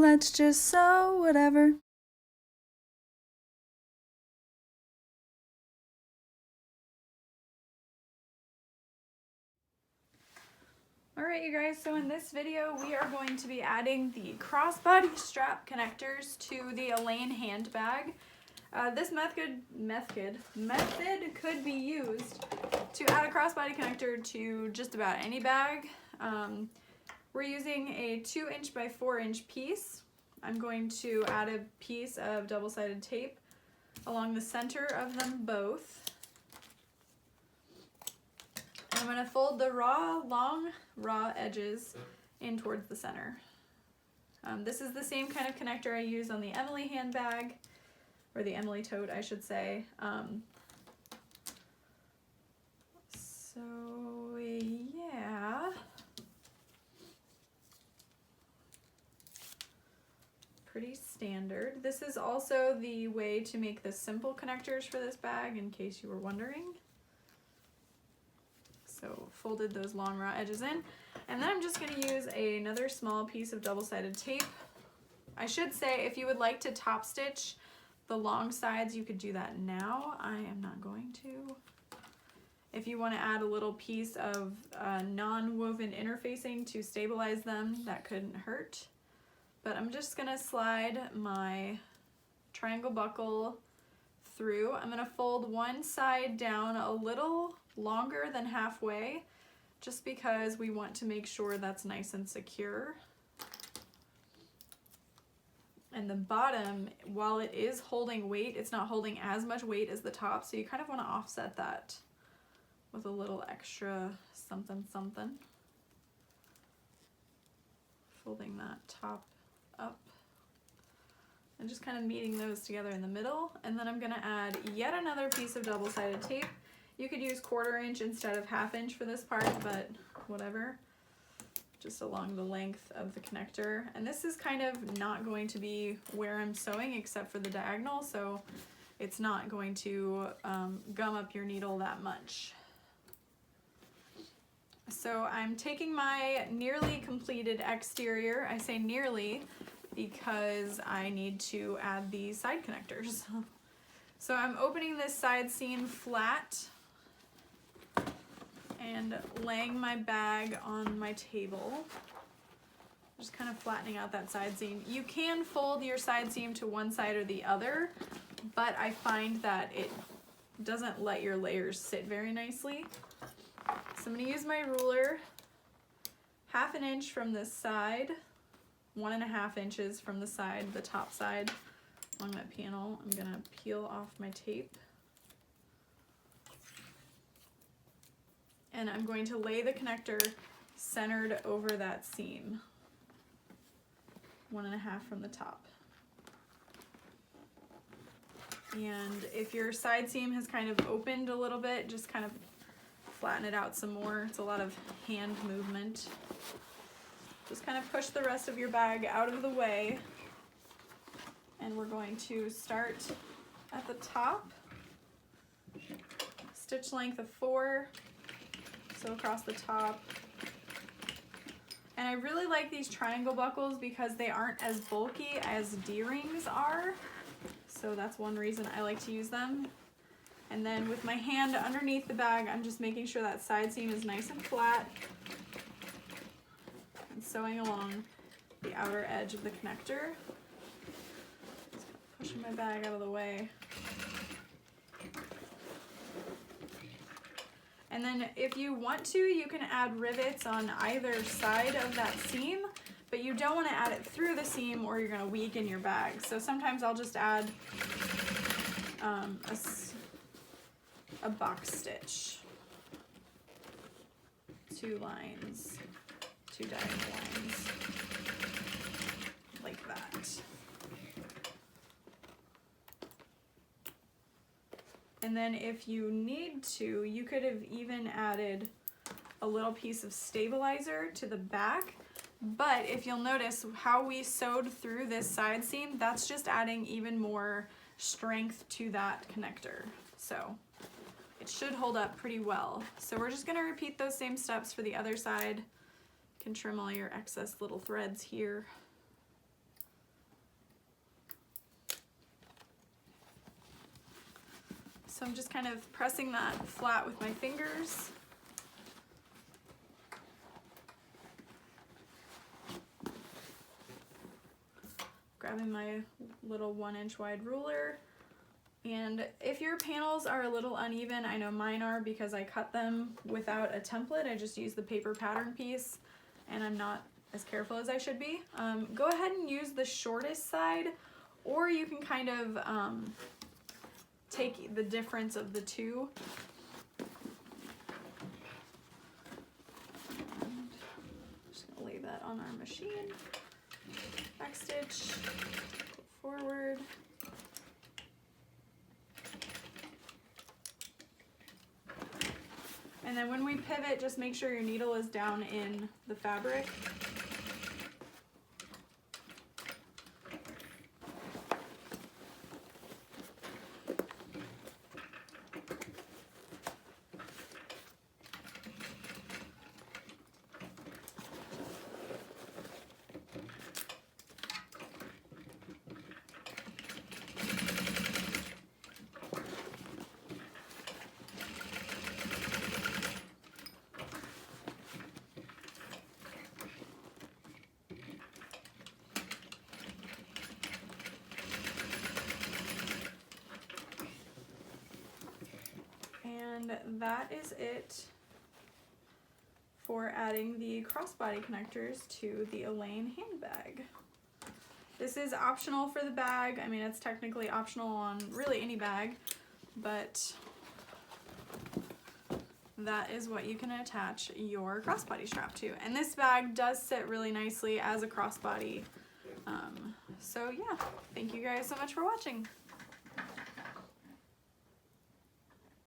let's just sew whatever. Alright you guys, so in this video we are going to be adding the crossbody strap connectors to the Alaine handbag. This method could be used to add a crossbody connector to just about any bag. We're using a 2" by 4" piece. I'm going to add a piece of double-sided tape along the center of them both. I'm going to fold the long raw edges in towards the center. This is the same kind of connector I use on the Emily handbag, or the Emily tote I should say. So yeah, pretty standard. This is also the way to make the simple connectors for this bag, in case you were wondering. So folded those long raw edges in, and then I'm just going to use another small piece of double-sided tape. I should say, if you would like to top stitch the long sides, you could do that now. I am not going to. If you want to add a little piece of non-woven interfacing to stabilize them, that couldn't hurt. But I'm just going to slide my triangle buckle through. I'm going to fold one side down a little longer than halfway, just because we want to make sure that's nice and secure. And the bottom, while it is holding weight, it's not holding as much weight as the top, so you kind of want to offset that with a little extra something something. Folding that top up and just kind of meeting those together in the middle. And then I'm going to add yet another piece of double-sided tape. You could use 1/4" instead of 1/2" inch for this part, but whatever. Just along the length of the connector. And this is kind of not going to be where I'm sewing except for the diagonal, so it's not going to gum up your needle that much. So I'm taking my nearly completed exterior. I say nearly because I need to add the side connectors. So I'm opening this side seam flat and laying my bag on my table. Just kind of flattening out that side seam. You can fold your side seam to one side or the other, but I find that it doesn't let your layers sit very nicely. So I'm going to use my ruler, 1/2 inch from this side, 1½ inches from the side, the top side along that panel. I'm going to peel off my tape. And I'm going to lay the connector centered over that seam, 1½ from the top. And if your side seam has kind of opened a little bit, just kind of flatten it out some more. It's a lot of hand movement. Just kind of push the rest of your bag out of the way. And we're going to start at the top. Stitch length of 4. So across the top. And I really like these triangle buckles because they aren't as bulky as D-rings are. So that's one reason I like to use them. And then with my hand underneath the bag, I'm just making sure that side seam is nice and flat. And sewing along the outer edge of the connector. Just pushing my bag out of the way. And then if you want to, you can add rivets on either side of that seam, but you don't want to add it through the seam or you're going to weaken your bag. So sometimes I'll just add a box stitch. 2 lines, 2 diagonal lines, like that. And then if you need to, you could have even added a little piece of stabilizer to the back. But if you'll notice how we sewed through this side seam, that's just adding even more strength to that connector. So it should hold up pretty well. So we're just gonna repeat those same steps for the other side. You can trim all your excess little threads here. So I'm just kind of pressing that flat with my fingers. Grabbing my little 1-inch wide ruler. And if your panels are a little uneven, I know mine are because I cut them without a template. I just use the paper pattern piece and I'm not as careful as I should be. Go ahead and use the shortest side, or you can kind of take the difference of the two. And just gonna lay that on our machine. Back stitch, forward. And then when we pivot, just make sure your needle is down in the fabric. And that is it for adding the crossbody connectors to the Alaine handbag. This is optional for the bag. I mean, it's technically optional on really any bag, but that is what you can attach your crossbody strap to. And this bag does sit really nicely as a crossbody. So yeah, thank you guys so much for watching.